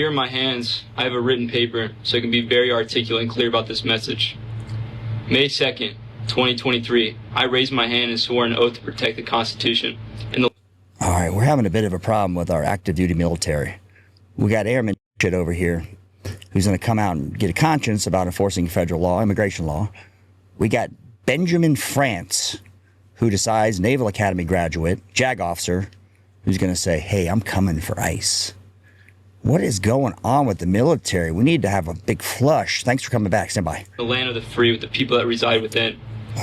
Here in my hands, I have a written paper so I can be very articulate and clear about this message. May 2nd, 2023, I raised my hand and swore an oath to protect the Constitution. All right, we're having a bit of a problem with our active duty military. We got airman shit over here who's going to come out and get a conscience about enforcing federal law, immigration law. We got Benjamin France, who decides, Naval Academy graduate, JAG officer, who's going to say, hey, I'm coming for ICE. What is going on with the military? We need to have a big flush. Thanks for coming back. Stand by. The land of the free with the people that reside within.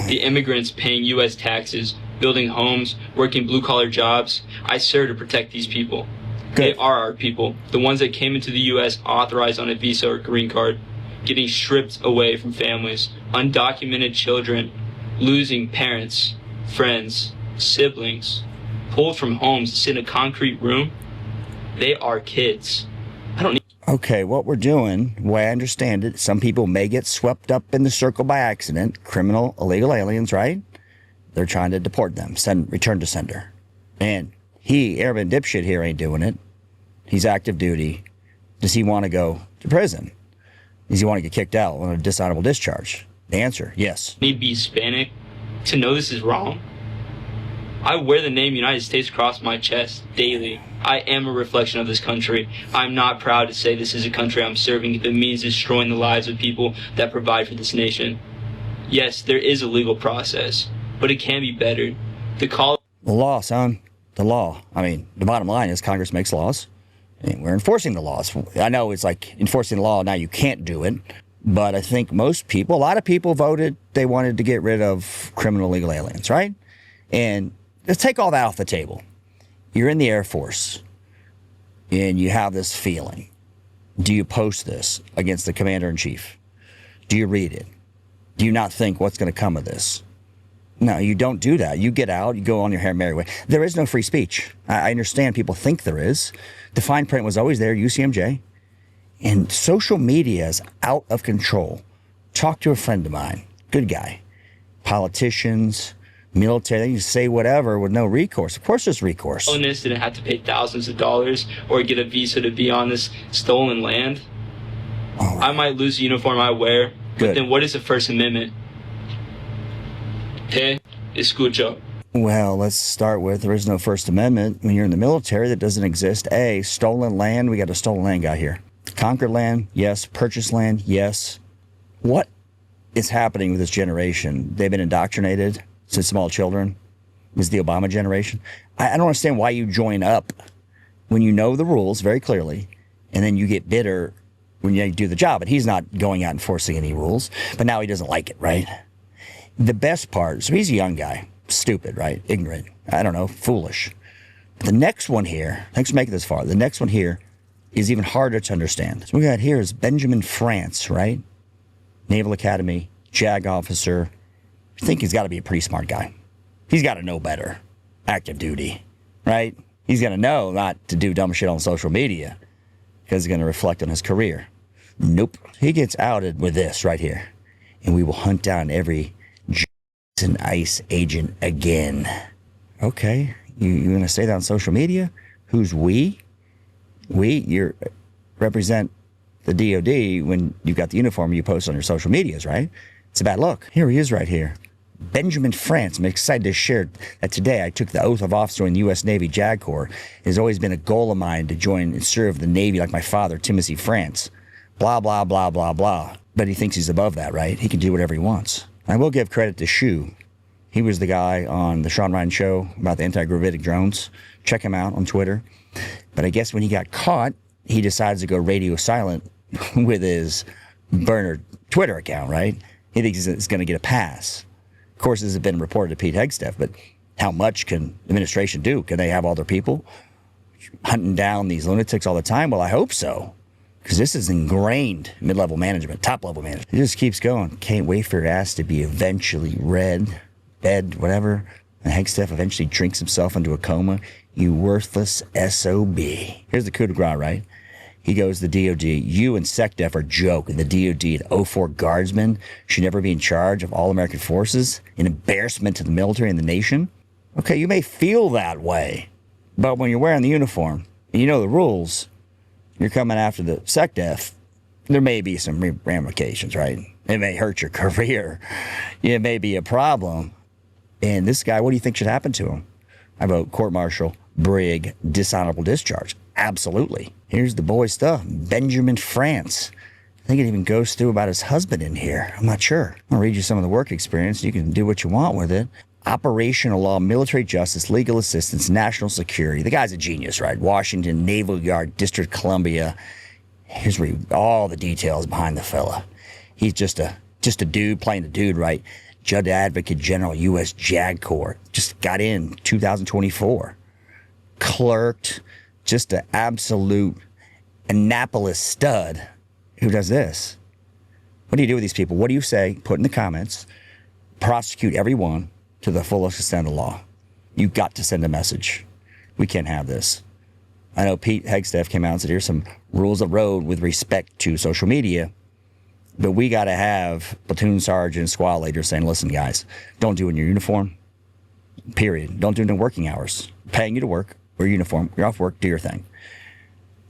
The immigrants paying U.S. taxes, building homes, working blue-collar jobs. I serve to protect these people. Good. They are our people. The ones that came into the U.S. authorized on a visa or green card, getting stripped away from families, undocumented children, losing parents, friends, siblings, pulled from homes to sit in a concrete room. They are kids. I don't need... Okay, what we're doing, the way I understand it, some people may get swept up in the circle by accident, criminal, illegal aliens, right? They're trying to deport them, return to sender. And he, airman dipshit here, ain't doing it. He's active duty. Does he want to go to prison? Does he want to get kicked out on a dishonorable discharge? The answer, yes. Need to be Hispanic to know this is wrong. I wear the name United States across my chest daily. I am a reflection of this country. I'm not proud to say this is a country I'm serving if it means destroying the lives of people that provide for this nation. Yes, there is a legal process, but it can be bettered. The law, son. The law. I mean, the bottom line is Congress makes laws, and we're enforcing the laws. I know it's like enforcing the law, now you can't do it, but I think most people, a lot of people voted, they wanted to get rid of criminal illegal aliens, right? And let's take all that off the table. You're in the Air Force, and you have this feeling. Do you post this against the commander-in-chief? Do you read it? Do you not think what's going to come of this? No, you don't do that. You get out, you go on your merry way. There is no free speech. I understand people think there is. The fine print was always there, UCMJ. And social media is out of control. Talk to a friend of mine, good guy. Politicians, military, they can say whatever with no recourse. Of course there's recourse. Colonists didn't have to pay thousands of dollars or get a visa to be on this stolen land. Right. I might lose the uniform I wear, but then what is the First Amendment? Te escucho. Well, let's start with there is no First Amendment. When you're in the military, that doesn't exist. A, stolen land, we got a stolen land guy here. Conquered land, yes. Purchased land, yes. What is happening with this generation? They've been indoctrinated since small children. Is the Obama generation. I don't understand why you join up when you know the rules very clearly, and then you get bitter when you do the job. But he's not going out enforcing any rules, but now he doesn't like it, right? The best part, so he's a young guy, stupid, right? Ignorant, I don't know, foolish. But the next one here, thanks for making this far, the next one here is even harder to understand. So what we got here is Benjamin France, right? Naval Academy, JAG officer. I think he's got to be a pretty smart guy. He's got to know better. Active duty, right? He's going to know not to do dumb shit on social media because it's going to reflect on his career. Nope. He gets outed with this right here. And we will hunt down every Jamesons ICE agent again. Okay. You going to say that on social media? Who's we? We? You represent the DOD when you've got the uniform you post on your social medias, right? It's a bad look. Here he is right here. Benjamin France. I'm excited to share that today I took the oath of officer in the U.S. Navy JAG Corps. It has always been a goal of mine to join and serve the Navy like my father, Timothy France. Blah, blah, blah, blah, blah. But he thinks he's above that, right? He can do whatever he wants. I will give credit to Shu. He was the guy on the Sean Ryan show about the anti-gravitic drones. Check him out on Twitter. But I guess when he got caught, he decides to go radio silent with his burner Twitter account, right? He thinks he's going to get a pass. Of course, this has been reported to Pete Hegseth, but how much can the administration do? Can they have all their people hunting down these lunatics all the time? Well, I hope so, because this is ingrained mid-level management, top-level management. It just keeps going. Can't wait for your ass to be eventually red, dead, whatever. And Hegseth eventually drinks himself into a coma. You worthless SOB. Here's the coup de grace, right? He goes to the DOD. You and SecDef are joking. The DOD and 04 guardsmen should never be in charge of all American forces. An embarrassment to the military and the nation. Okay, you may feel that way, but when you're wearing the uniform and you know the rules, You're coming after the SecDef. There may be some ramifications, right? It may hurt your career. It may be a problem. And this guy, what do you think should happen to him? I vote court-martial, brig, dishonorable discharge. Absolutely. Here's the boy stuff. Benjamin France. I think it even goes through about his husband in here. I'm not sure. I'll read you some of the work experience. You can do what you want with it. Operational law, military justice, legal assistance, national security. The guy's a genius, right? Washington, Naval Yard, District of Columbia. Here's all the details behind the fella. He's just a dude playing a dude, right? Judge Advocate General, U.S. JAG Corps. Just got in 2024. Clerked. Just an absolute Annapolis stud. Who does this? What do you do with these people? What do you say? Put in the comments. Prosecute everyone to the fullest extent of the law. You've got to send a message. We can't have this. I know Pete Hegseth came out and said, here's some rules of road with respect to social media. But we got to have platoon sergeants, squad leaders saying, listen, guys, don't do it in your uniform. Period. Don't do it in working hours. Paying you to work, wear uniform. You're off work, do your thing.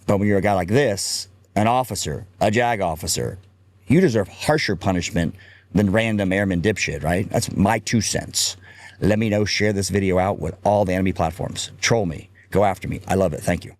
But when you're a guy like this, an officer, a JAG officer, you deserve harsher punishment than random airman dipshit, right? That's my 2 cents. Let me know. Share this video out with all the enemy platforms. Troll me. Go after me. I love it. Thank you.